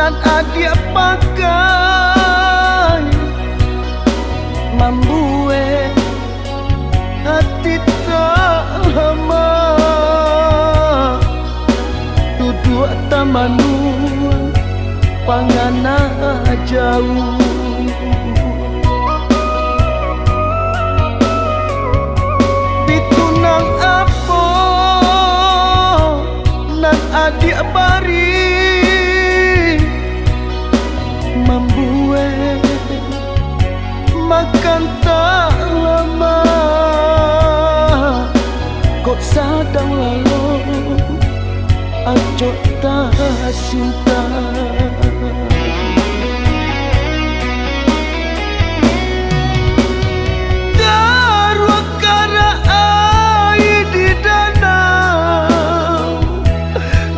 nan adia pakai membuat hati tak lama duduk tamanun pangana jauh. Bitunang apa nan adik bari membuat makan tak lama kok sadang lalu ajok tak cinta. Darwa kara air di danau,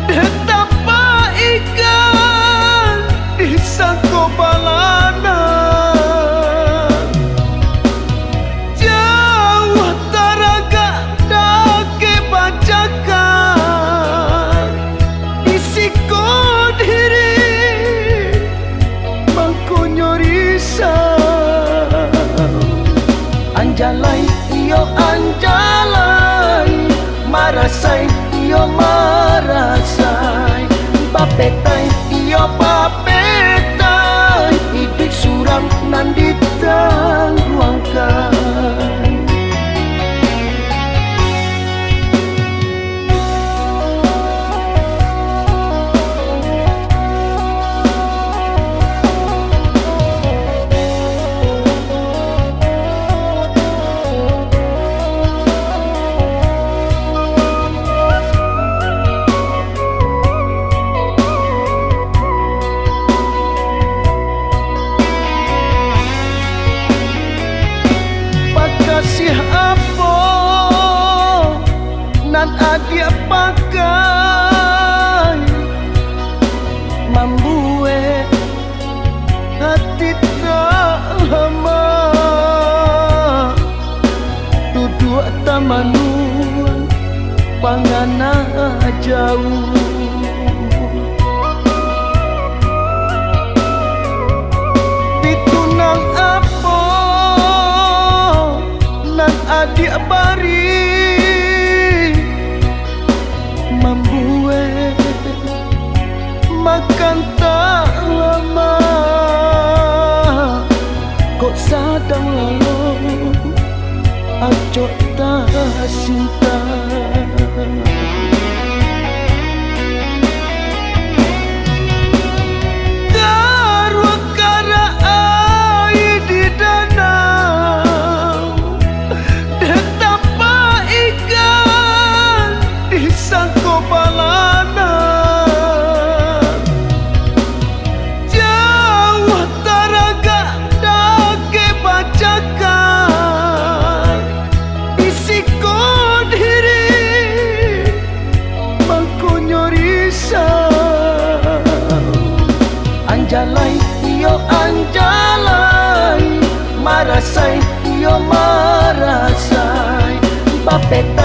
betapa ikan di sangko balana. Jauh taraga dake bacakan isiko diri mangkonyo risau. Anjalai iyo anjalai, marasai iyo marasai, bapetai iyo bapetai, hidup suram nan ditangguangkan. Kasih apa nan adia pakai membuat hati tak lama duduk tamanun pangana jauh. Bitunang apa adik bari membuat makan tak lama kok sadang lalu ajok tak cinta. Darwa kara air di danau, betapa ikan di sangko balana. Jauh taraga dake bacakan isiko diri mangkonyo risau. Anjalai iyo anjalai, marasai iyo marasai, bapeta